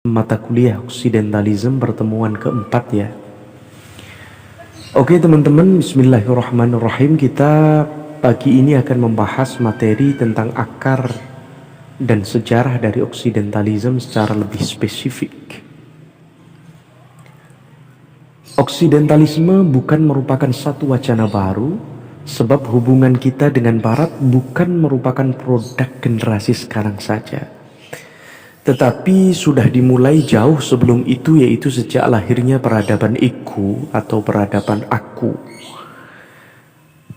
Mata kuliah Occidentalism pertemuan keempat ya. Oke teman-teman, bismillahirrahmanirrahim. Kita pagi ini akan membahas materi tentang akar dan sejarah dari Occidentalism secara lebih spesifik. Occidentalisme bukan merupakan satu wacana baru, sebab hubungan kita dengan Barat bukan merupakan produk generasi sekarang saja, tetapi sudah dimulai jauh sebelum itu, yaitu sejak lahirnya peradaban ego atau peradaban aku.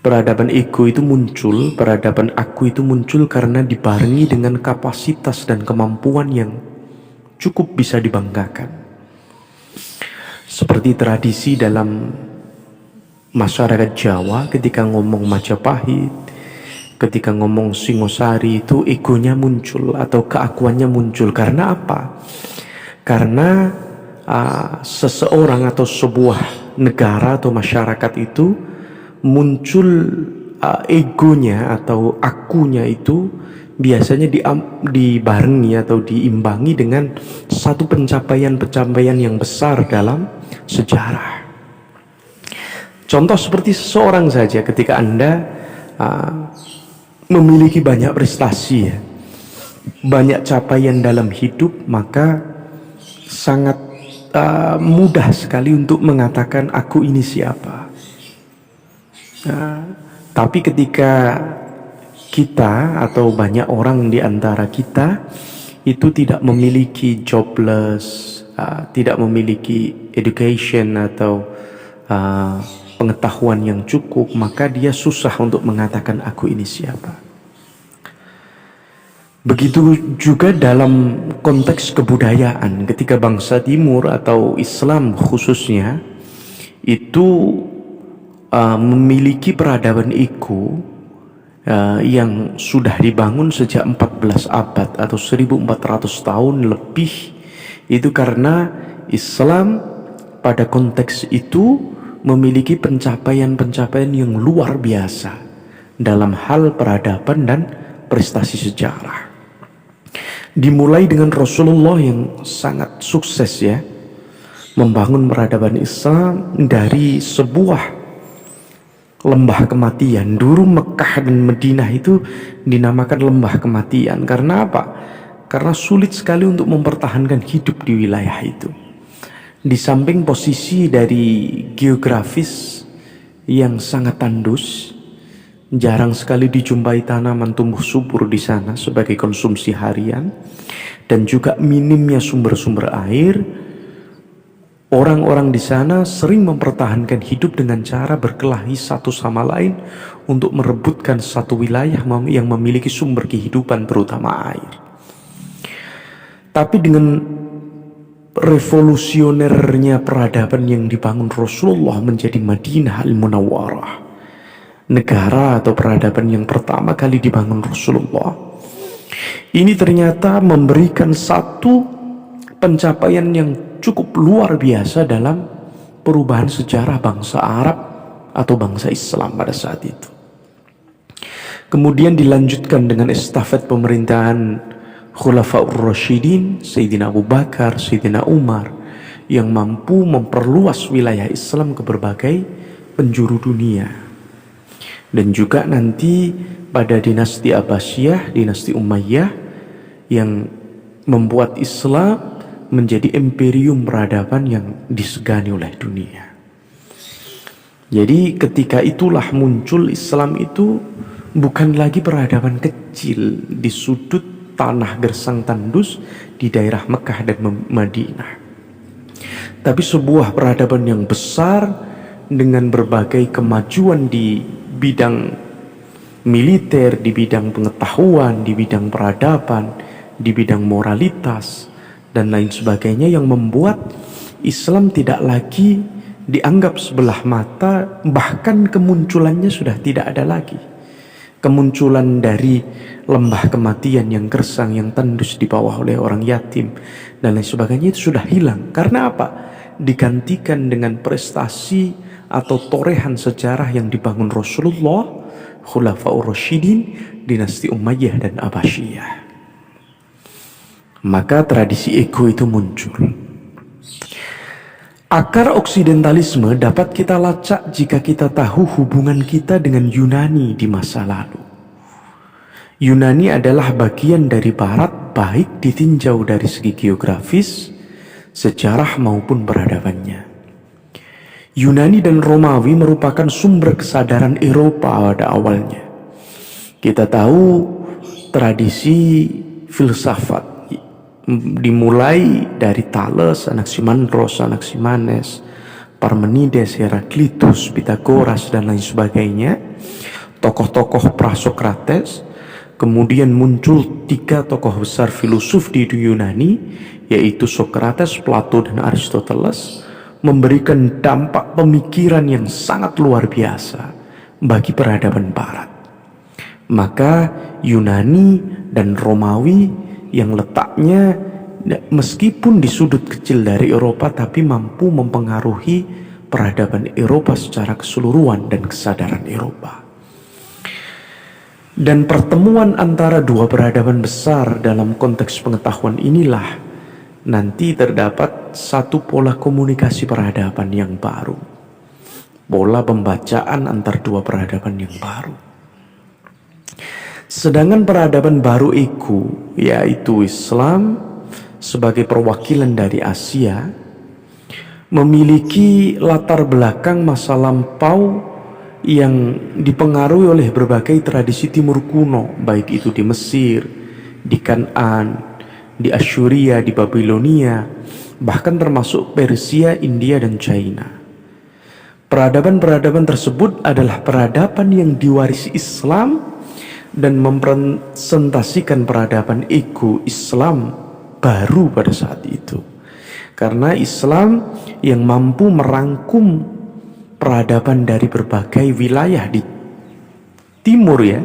Peradaban ego itu muncul, peradaban aku itu muncul karena dibarengi dengan kapasitas dan kemampuan yang cukup bisa dibanggakan. Seperti tradisi dalam masyarakat Jawa ketika ngomong Majapahit, ketika ngomong Singosari, itu egonya muncul atau keakuannya muncul. Karena apa? Karena seseorang atau sebuah negara atau masyarakat itu muncul egonya atau akunya itu biasanya dibarengi atau diimbangi dengan satu pencapaian-pencapaian yang besar dalam sejarah. Contoh seperti seseorang saja, ketika Anda memiliki banyak prestasi ya, banyak capaian dalam hidup, maka sangat mudah sekali untuk mengatakan aku ini siapa. Tapi ketika kita atau banyak orang di antara kita itu tidak memiliki jobless, tidak memiliki education atau pengetahuan yang cukup, maka dia susah untuk mengatakan aku ini siapa. Begitu juga dalam konteks kebudayaan, ketika bangsa Timur atau Islam khususnya itu memiliki peradaban ego yang sudah dibangun sejak 14 abad atau 1400 tahun lebih. Itu karena Islam pada konteks itu memiliki pencapaian-pencapaian yang luar biasa dalam hal peradaban dan prestasi sejarah. Dimulai dengan Rasulullah yang sangat sukses ya, membangun peradaban Islam dari sebuah lembah kematian. Dulu Mekah dan Madinah itu dinamakan lembah kematian. Karena apa? Karena sulit sekali untuk mempertahankan hidup di wilayah itu. Di samping posisi dari geografis yang sangat tandus, jarang sekali dijumpai tanaman tumbuh subur di sana sebagai konsumsi harian, dan juga minimnya sumber-sumber air. Orang-orang di sana sering mempertahankan hidup dengan cara berkelahi satu sama lain untuk merebutkan satu wilayah yang memiliki sumber kehidupan, terutama air. Tapi dengan revolusionernya peradaban yang dibangun Rasulullah menjadi Madinah Al-Munawwarah, negara atau peradaban yang pertama kali dibangun Rasulullah, ini ternyata memberikan satu pencapaian yang cukup luar biasa dalam perubahan sejarah bangsa Arab atau bangsa Islam pada saat itu. Kemudian dilanjutkan dengan estafet pemerintahan Khulafaur Rasyidin, Sayyidina Abu Bakar, Sayyidina Umar, yang mampu memperluas wilayah Islam ke berbagai penjuru dunia. Dan juga nanti pada dinasti Abbasiyah, dinasti Umayyah, yang membuat Islam menjadi imperium peradaban yang disegani oleh dunia. Jadi ketika itulah muncul Islam itu bukan lagi peradaban kecil di sudut tanah gersang tandus di daerah Mekah dan Madinah, tapi sebuah peradaban yang besar dengan berbagai kemajuan di bidang militer, di bidang pengetahuan, di bidang peradaban, di bidang moralitas dan lain sebagainya, yang membuat Islam tidak lagi dianggap sebelah mata, bahkan kemunculannya sudah tidak ada lagi. Kemunculan dari lembah kematian yang gersang, yang tandus di bawah oleh orang yatim dan lain sebagainya itu sudah hilang. Karena apa? Digantikan dengan prestasi atau torehan sejarah yang dibangun Rasulullah, Khulafaur Rasyidin, dinasti Umayyah dan Abbasiyah. Maka tradisi ego itu muncul. Akar oksidentalisme dapat kita lacak jika kita tahu hubungan kita dengan Yunani di masa lalu. Yunani adalah bagian dari Barat, baik ditinjau dari segi geografis, sejarah maupun peradabannya. Yunani dan Romawi merupakan sumber kesadaran Eropa pada awalnya. Kita tahu tradisi filsafat dimulai dari Thales, Anaximandros, Anaximenes, Parmenides, Heraklitus, Pythagoras, dan lain sebagainya. Tokoh-tokoh Prasokrates. Kemudian muncul 3 tokoh besar filosof di Yunani, yaitu Sokrates, Plato, dan Aristoteles, memberikan dampak pemikiran yang sangat luar biasa bagi peradaban Barat. Maka Yunani dan Romawi yang letaknya meskipun di sudut kecil dari Eropa, tapi mampu mempengaruhi peradaban Eropa secara keseluruhan dan kesadaran Eropa. Dan pertemuan antara dua peradaban besar dalam konteks pengetahuan inilah nanti terdapat satu pola komunikasi peradaban yang baru, pola pembacaan antar dua peradaban yang baru. Sedangkan peradaban baru ego, yaitu Islam sebagai perwakilan dari Asia, memiliki latar belakang masa lampau yang dipengaruhi oleh berbagai tradisi timur kuno, baik itu di Mesir, di Kanaan, di Asyuria, di Babilonia, bahkan termasuk Persia, India, dan China. Peradaban-peradaban tersebut adalah peradaban yang diwarisi Islam dan mempresentasikan peradaban ego Islam baru pada saat itu. Karena Islam yang mampu merangkum peradaban dari berbagai wilayah di timur, ya,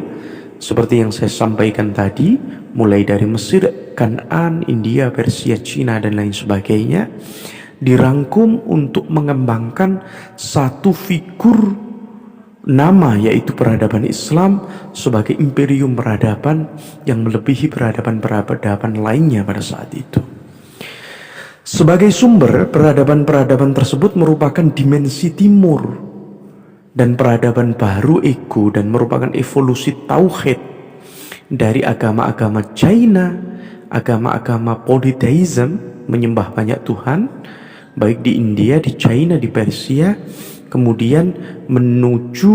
seperti yang saya sampaikan tadi, mulai dari Mesir, Kanaan, India, Persia, Cina, dan lain sebagainya, dirangkum untuk mengembangkan satu figur nama, yaitu peradaban Islam sebagai imperium peradaban yang melebihi peradaban-peradaban lainnya pada saat itu. Sebagai sumber, peradaban-peradaban tersebut merupakan dimensi timur dan peradaban baru ego, dan merupakan evolusi tauhid dari agama-agama China, agama-agama polytheism, menyembah banyak Tuhan, baik di India, di China, di Persia, kemudian menuju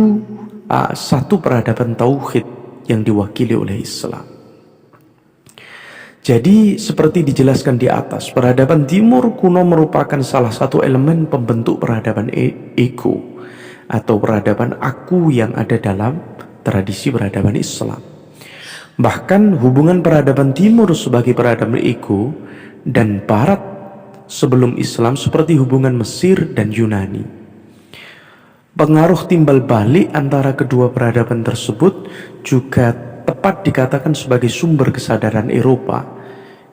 satu peradaban tauhid yang diwakili oleh Islam. Jadi seperti dijelaskan di atas, peradaban timur kuno merupakan salah satu elemen pembentuk peradaban ego atau peradaban aku yang ada dalam tradisi peradaban Islam. Bahkan hubungan peradaban timur sebagai peradaban ego dan barat sebelum Islam seperti hubungan Mesir dan Yunani. Pengaruh timbal balik antara kedua peradaban tersebut juga tepat dikatakan sebagai sumber kesadaran Eropa,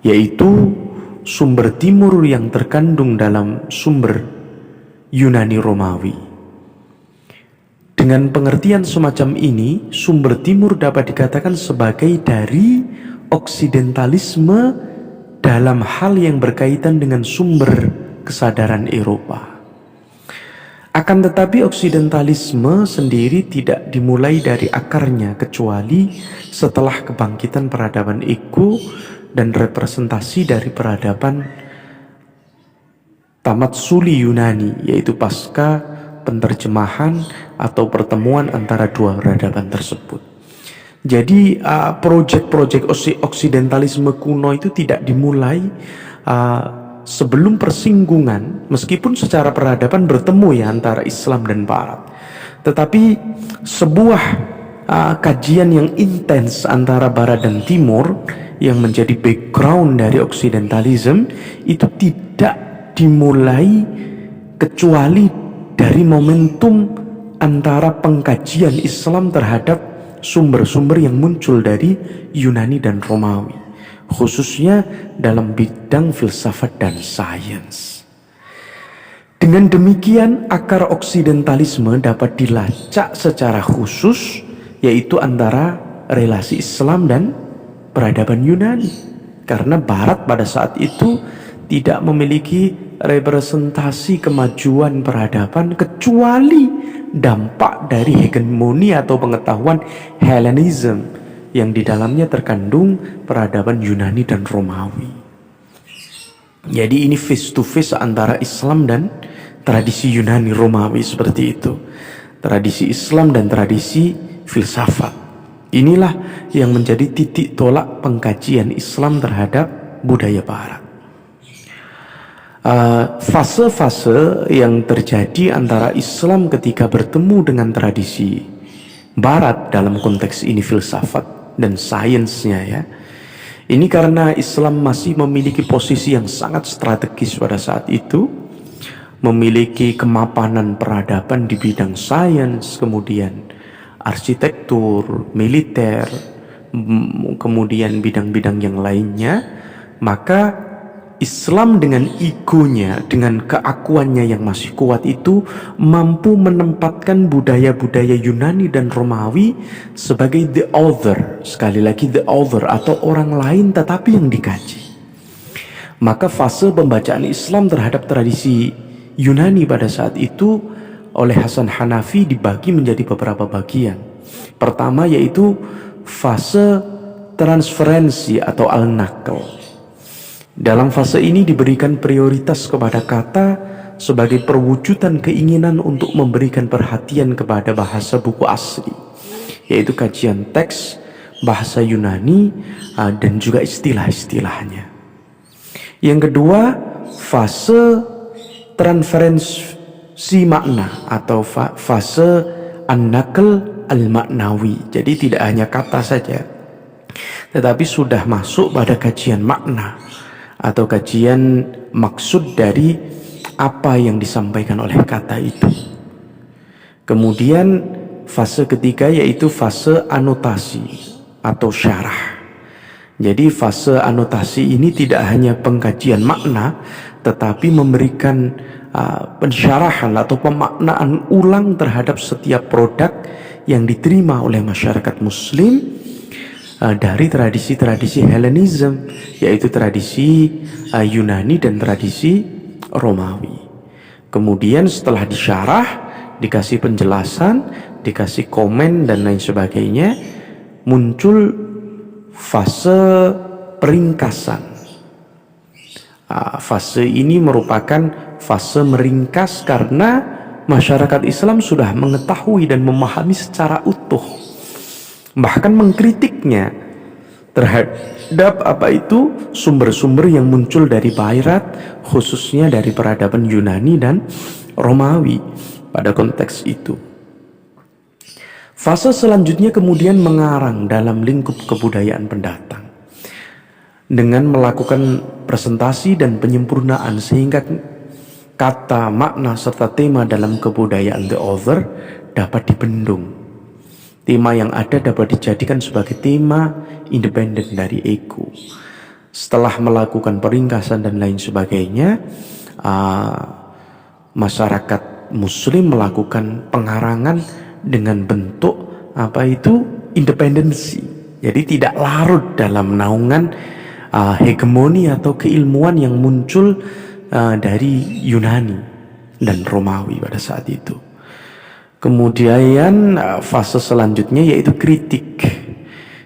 yaitu sumber timur yang terkandung dalam sumber Yunani Romawi. Dengan pengertian semacam ini, sumber timur dapat dikatakan sebagai dari oksidentalisme dalam hal yang berkaitan dengan sumber kesadaran Eropa. Akan tetapi oksidentalisme sendiri tidak dimulai dari akarnya, kecuali setelah kebangkitan peradaban ego dan representasi dari peradaban Tamatsuli Yunani, yaitu pasca penerjemahan atau pertemuan antara dua peradaban tersebut. Jadi proyek-proyek oksidentalisme kuno itu tidak dimulai sebelum persinggungan, meskipun secara peradaban bertemu ya antara Islam dan Barat, tetapi sebuah kajian yang intens antara Barat dan Timur yang menjadi background dari oksidentalisme itu tidak dimulai kecuali dari momentum antara pengkajian Islam terhadap sumber-sumber yang muncul dari Yunani dan Romawi, khususnya dalam bidang filsafat dan sains. Dengan demikian, akar oksidentalisme dapat dilacak secara khusus, yaitu antara relasi Islam dan peradaban Yunani. karena Barat pada saat itu tidak memiliki representasi kemajuan peradaban kecuali dampak dari hegemoni atau pengetahuan Hellenism yang di dalamnya terkandung peradaban Yunani dan Romawi. Jadi ini face to face antara Islam dan tradisi Yunani Romawi seperti itu. Tradisi Islam dan tradisi filsafat. Inilah yang menjadi titik tolak pengkajian Islam terhadap budaya Barat. Fase-fase yang terjadi antara Islam ketika bertemu dengan tradisi Barat dalam konteks ini filsafat dan sainsnya ya. Ini karena Islam masih memiliki posisi yang sangat strategis pada saat itu, memiliki kemapanan peradaban di bidang sains, kemudian arsitektur, militer, kemudian bidang-bidang yang lainnya. Maka Islam dengan egonya, dengan keakuannya yang masih kuat itu mampu menempatkan budaya-budaya Yunani dan Romawi sebagai the other, sekali lagi the other atau orang lain tetapi yang dikaji. Maka fase pembacaan Islam terhadap tradisi Yunani pada saat itu oleh Hasan Hanafi dibagi menjadi beberapa bagian. Pertama yaitu fase transferensi atau al-naql. Dalam fase ini diberikan prioritas kepada kata sebagai perwujudan keinginan untuk memberikan perhatian kepada bahasa buku asli, yaitu kajian teks, bahasa Yunani, dan juga istilah-istilahnya. Yang kedua, fase transferensi makna atau fase an-naql al-maknawi. Jadi tidak hanya kata saja, tetapi sudah masuk pada kajian makna atau kajian maksud dari apa yang disampaikan oleh kata itu. Kemudian fase ketiga yaitu fase anotasi atau syarah. Jadi fase anotasi ini tidak hanya pengkajian makna, tetapi memberikan pensyarahan atau pemaknaan ulang terhadap setiap produk yang diterima oleh masyarakat Muslim dari tradisi-tradisi Hellenism, yaitu tradisi Yunani dan tradisi Romawi. Kemudian setelah disyarah, dikasih penjelasan, dikasih komen dan lain sebagainya, muncul fase peringkasan. Fase ini merupakan fase meringkas karena masyarakat Islam sudah mengetahui dan memahami secara utuh, bahkan mengkritiknya terhadap apa itu sumber-sumber yang muncul dari Barat, khususnya dari peradaban Yunani dan Romawi pada konteks itu. Fase selanjutnya kemudian mengarang dalam lingkup kebudayaan pendatang dengan melakukan presentasi dan penyempurnaan sehingga kata, makna serta tema dalam kebudayaan the other dapat dibendung. Tema yang ada dapat dijadikan sebagai tema independen dari ego. Setelah melakukan peringkasan dan lain sebagainya, masyarakat Muslim melakukan pengarangan dengan bentuk apa itu independensi. Jadi tidak larut dalam naungan hegemoni atau keilmuan yang muncul dari Yunani dan Romawi pada saat itu. Kemudian fase selanjutnya yaitu kritik.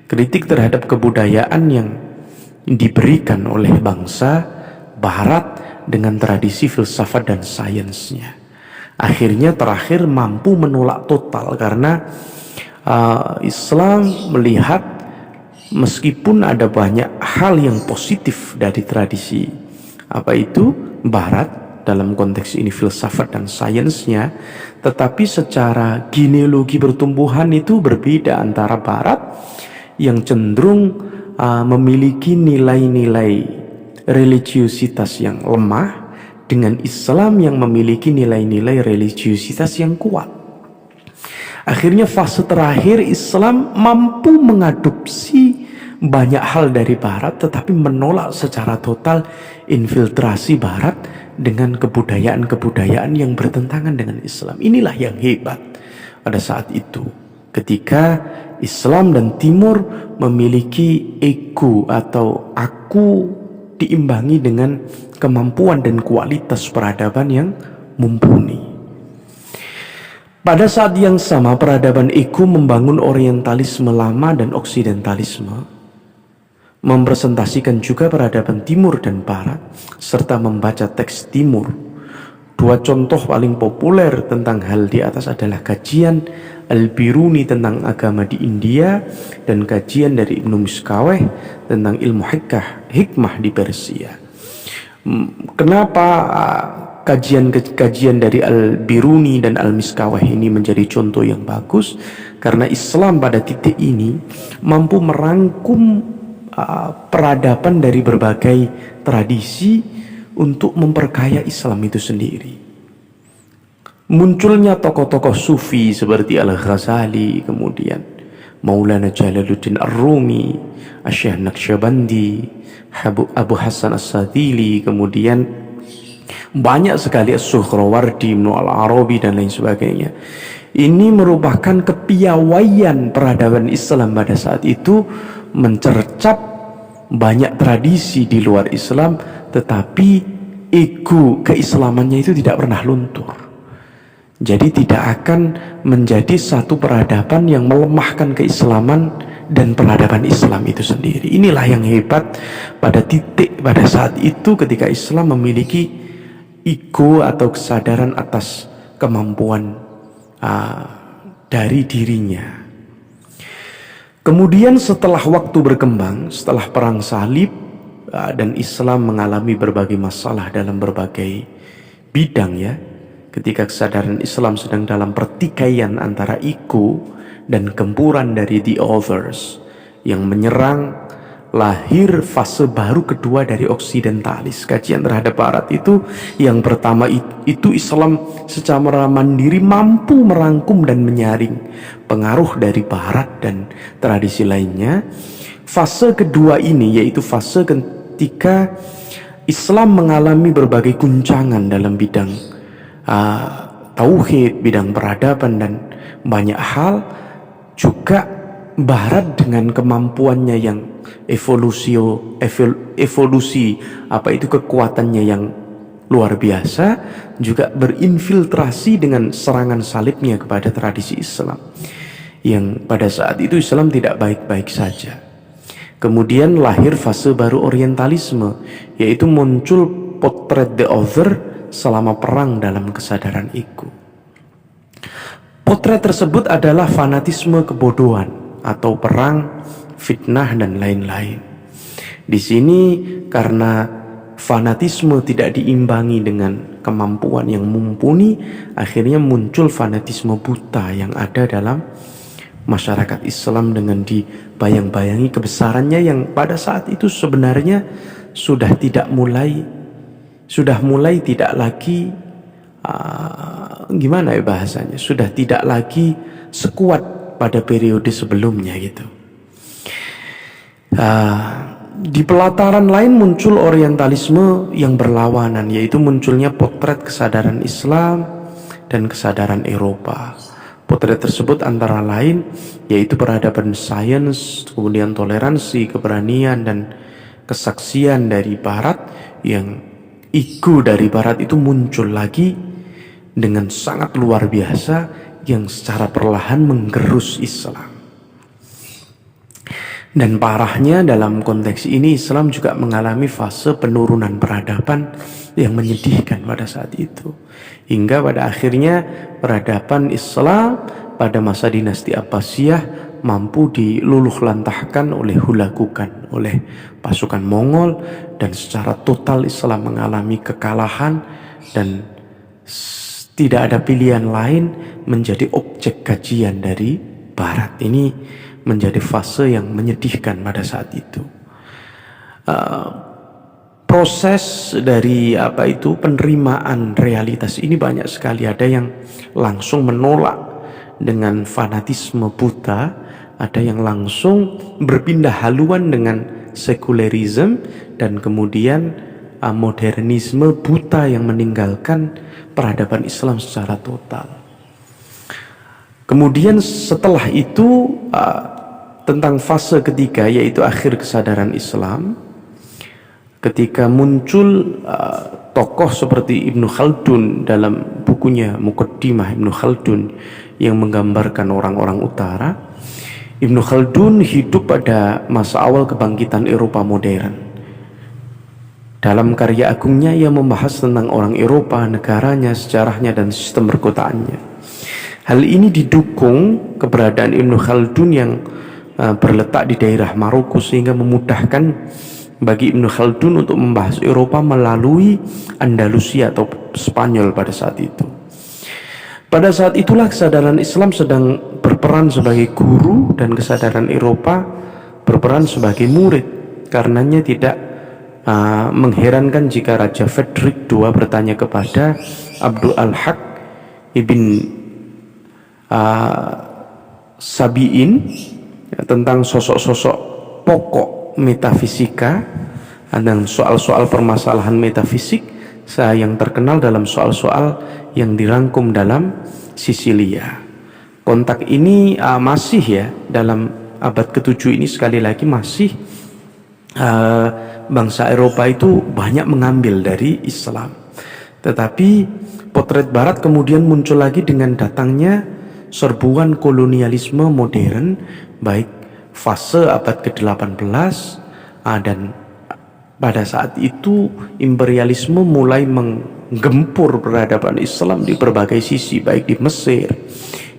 Kritik terhadap kebudayaan yang diberikan oleh bangsa Barat dengan tradisi filsafat dan sainsnya. Akhirnya terakhir mampu menolak total karena Islam melihat meskipun ada banyak hal yang positif dari tradisi apa itu Barat dalam konteks ini filsafat dan sainsnya, tetapi secara genealogi pertumbuhan itu berbeda antara Barat yang cenderung memiliki nilai-nilai religiusitas yang lemah dengan Islam yang memiliki nilai-nilai religiusitas yang kuat. Akhirnya fase terakhir Islam mampu mengadopsi banyak hal dari Barat tetapi menolak secara total infiltrasi Barat dengan kebudayaan-kebudayaan yang bertentangan dengan Islam. Inilah yang hebat pada saat itu. ketika Islam dan Timur memiliki ego atau aku diimbangi dengan kemampuan dan kualitas peradaban yang mumpuni. Pada saat yang sama, peradaban ego membangun orientalisme lama dan oksidentalisme, mempresentasikan juga peradaban Timur dan Barat, serta membaca teks Timur. Dua contoh paling populer tentang hal di atas adalah kajian Al-Biruni tentang agama di India dan kajian dari Ibnu Miskaweh tentang ilmu hikmah di Persia. Kenapa kajian dari Al-Biruni dan Al-Miskaweh ini menjadi contoh yang bagus? Karena Islam pada titik ini mampu merangkum peradaban dari berbagai tradisi untuk memperkaya Islam itu sendiri. Munculnya tokoh-tokoh sufi seperti Al-Ghazali, kemudian Maulana Jalaluddin Ar-Rumi, Asy-Syaikh Naqsyabandi, Abu Hasan As-Sadili, kemudian banyak sekali As-Suhrawardi, Ibnu Al-Arabi dan lain sebagainya. Ini merupakan kepiawaian peradaban Islam pada saat itu, mencercap banyak tradisi di luar Islam, tetapi ego keislamannya itu tidak pernah luntur. Jadi tidak akan menjadi satu peradaban yang melemahkan keislaman dan peradaban Islam itu sendiri. Inilah yang hebat pada saat itu ketika Islam memiliki ego atau kesadaran atas kemampuan dari dirinya. Kemudian setelah waktu berkembang, setelah perang salib dan Islam mengalami berbagai masalah dalam berbagai bidang ya, ketika kesadaran Islam sedang dalam pertikaian antara ego dan gempuran dari the others yang menyerang, lahir fase baru kedua dari oksidentalis, kajian terhadap Barat itu. Yang pertama itu Islam secara mandiri mampu merangkum dan menyaring pengaruh dari Barat dan tradisi lainnya. Fase kedua ini yaitu fase ketika Islam mengalami berbagai guncangan dalam bidang tauhid, bidang peradaban dan banyak hal. Juga Barat dengan kemampuannya yang evolusi kekuatannya yang luar biasa, juga berinfiltrasi dengan serangan salibnya kepada tradisi Islam, yang pada saat itu Islam tidak baik-baik saja. Kemudian lahir fase baru orientalisme, yaitu muncul potret the other selama perang dalam kesadaran ego. Potret tersebut adalah fanatisme kebodohan atau perang, fitnah dan lain-lain. Di sini karena fanatisme tidak diimbangi dengan kemampuan yang mumpuni, akhirnya muncul fanatisme buta yang ada dalam masyarakat Islam dengan dibayang-bayangi kebesarannya yang pada saat itu sebenarnya sudah mulai tidak lagi gimana ya bahasanya, sudah tidak lagi sekuat pada periode sebelumnya gitu. Di pelataran lain muncul orientalisme yang berlawanan, yaitu munculnya potret kesadaran Islam dan kesadaran Eropa. Potret tersebut antara lain yaitu peradaban sains, kemudian toleransi, keberanian dan kesaksian dari Barat, yang ego dari Barat itu muncul lagi dengan sangat luar biasa, yang secara perlahan menggerus Islam. Dan parahnya dalam konteks ini Islam juga mengalami fase penurunan peradaban yang menyedihkan pada saat itu. Hingga pada akhirnya peradaban Islam pada masa dinasti Abbasiyah mampu diluluhlantahkan oleh Hulagukan, oleh pasukan Mongol, dan secara total Islam mengalami kekalahan dan tidak ada pilihan lain menjadi objek kajian dari Barat. Ini menjadi fase yang menyedihkan pada saat itu. Proses dari penerimaan realitas ini banyak sekali. Ada yang langsung menolak dengan fanatisme buta, ada yang langsung berpindah haluan dengan sekulerisme, dan kemudian modernisme buta yang meninggalkan peradaban Islam secara total. Kemudian setelah itu tentang fase ketiga, yaitu akhir kesadaran Islam, ketika muncul tokoh seperti Ibnu Khaldun dalam bukunya Muqaddimah Ibnu Khaldun yang menggambarkan orang-orang utara. Ibnu Khaldun hidup pada masa awal kebangkitan Eropa modern. Dalam karya agungnya ia membahas tentang orang Eropa, negaranya, sejarahnya, dan sistem perkotaannya. Hal ini didukung keberadaan Ibnu Khaldun yang berletak di daerah Maroko, sehingga memudahkan bagi Ibnu Khaldun untuk membahas Eropa melalui Andalusia atau Spanyol pada saat itu. Pada saat itulah kesadaran Islam sedang berperan sebagai guru dan kesadaran Eropa berperan sebagai murid. Karenanya tidak mengherankan jika Raja Frederick II bertanya kepada Abdul Al-Haq ibn Sabi'in tentang sosok-sosok pokok metafisika dan soal-soal permasalahan metafisik yang terkenal dalam soal-soal yang dirangkum dalam Sisilia. Kontak ini masih ya dalam abad ke-7 ini, sekali lagi masih bangsa Eropa itu banyak mengambil dari Islam. Tetapi potret Barat kemudian muncul lagi dengan datangnya serbuan kolonialisme modern, baik fase abad ke-18 dan pada saat itu imperialisme mulai menggempur peradaban Islam di berbagai sisi, baik di Mesir,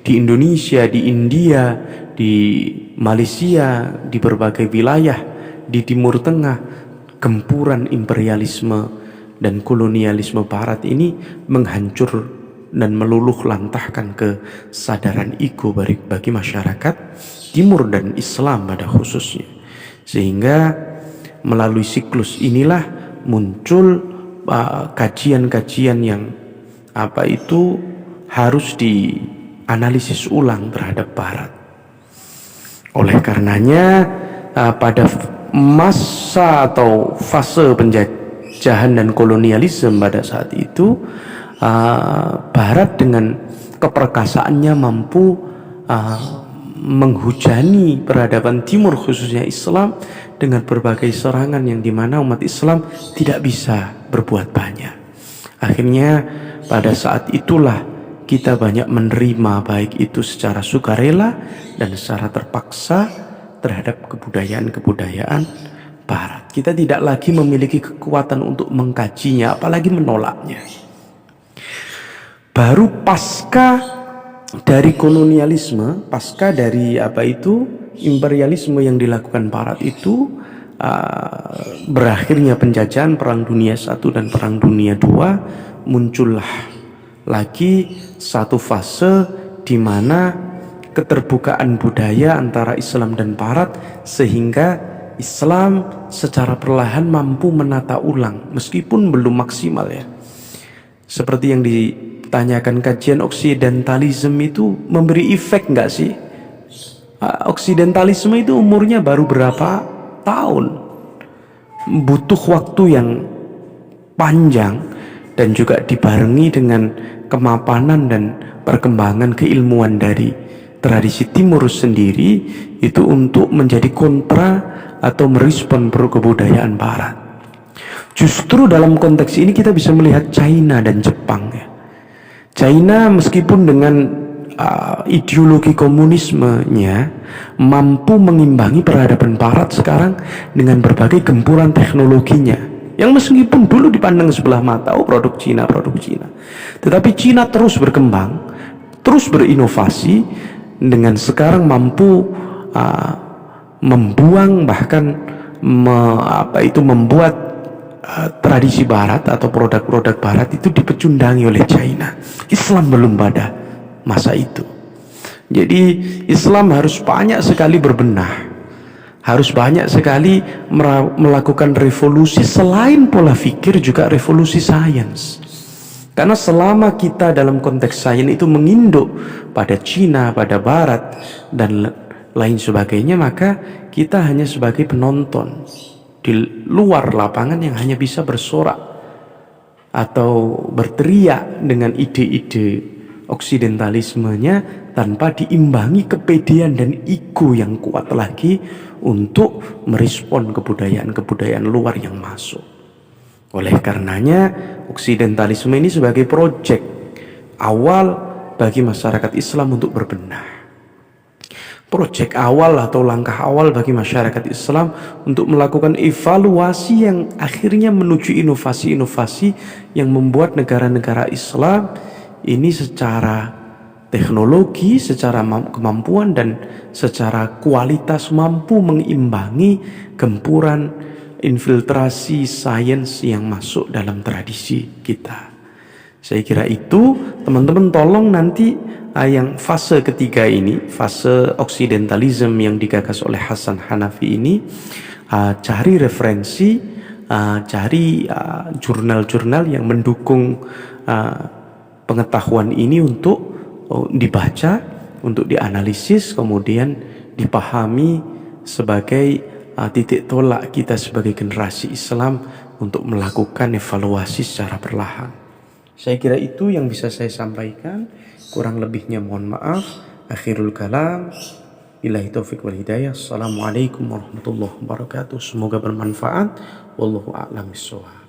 di Indonesia, di India, di Malaysia, di berbagai wilayah di Timur Tengah. Gempuran imperialisme dan kolonialisme Barat ini menghancur dan meluluh lantahkan kesadaran ego bagi masyarakat Timur dan Islam pada khususnya, sehingga melalui siklus inilah muncul kajian-kajian yang harus dianalisis ulang terhadap Barat. Oleh karenanya pada masa atau fase penjajahan dan kolonialisme pada saat itu, Barat dengan keperkasaannya mampu menghujani peradaban Timur khususnya Islam dengan berbagai serangan yang dimana umat Islam tidak bisa berbuat banyak. Akhirnya pada saat itulah kita banyak menerima, baik itu secara sukarela dan secara terpaksa, terhadap kebudayaan-kebudayaan Barat. Kita tidak lagi memiliki kekuatan untuk mengkajinya, apalagi menolaknya. Baru pasca dari kolonialisme, pasca dari imperialisme yang dilakukan Barat itu, berakhirnya penjajahan Perang Dunia I dan Perang Dunia II, muncullah lagi satu fase di mana keterbukaan budaya antara Islam dan Barat, sehingga Islam secara perlahan mampu menata ulang meskipun belum maksimal ya. Seperti yang ditanyakan, kajian oksidentalisme itu memberi efek enggak sih? Oksidentalisme itu umurnya baru berapa tahun, butuh waktu yang panjang dan juga dibarengi dengan kemapanan dan perkembangan keilmuan dari tradisi Timur sendiri itu untuk menjadi kontra atau merespon kebudayaan Barat. Justru dalam konteks ini kita bisa melihat China dan Jepang ya. China meskipun dengan ideologi komunismenya mampu mengimbangi peradaban Barat sekarang dengan berbagai gempuran teknologinya, yang meskipun dulu dipandang sebelah mata, produk Cina, tetapi Cina terus berkembang, terus berinovasi, dengan sekarang mampu membuang, bahkan membuat tradisi Barat atau produk-produk Barat itu dipecundangi oleh China. Islam belum pada masa itu. Jadi Islam harus banyak sekali berbenah, harus banyak sekali melakukan revolusi, selain pola pikir juga revolusi sains. Karena selama kita dalam konteks sains itu menginduk pada Cina, pada Barat dan lain sebagainya, maka kita hanya sebagai penonton di luar lapangan yang hanya bisa bersorak atau berteriak dengan ide-ide oksidentalismenya tanpa diimbangi kepedean dan ego yang kuat lagi untuk merespon kebudayaan-kebudayaan luar yang masuk. Oleh karenanya, oksidentalisme ini sebagai proyek awal bagi masyarakat Islam untuk berbenah. Proyek awal atau langkah awal bagi masyarakat Islam untuk melakukan evaluasi yang akhirnya menuju inovasi-inovasi yang membuat negara-negara Islam ini secara teknologi, secara kemampuan dan secara kualitas mampu mengimbangi gempuran infiltrasi sains yang masuk dalam tradisi kita. Saya kira itu teman-teman tolong nanti yang fase ketiga ini, fase oksidentalism yang digagas oleh Hasan Hanafi ini, cari referensi, cari jurnal-jurnal yang mendukung pengetahuan ini untuk dibaca, untuk dianalisis, kemudian dipahami sebagai titik tolak kita sebagai generasi Islam untuk melakukan evaluasi secara perlahan. Saya kira itu yang bisa saya sampaikan. Kurang lebihnya mohon maaf. Akhirul kalam. Billahi taufiq wal hidayah. Assalamualaikum warahmatullahi wabarakatuh. Semoga bermanfaat. Wallahu a'lam bishawab.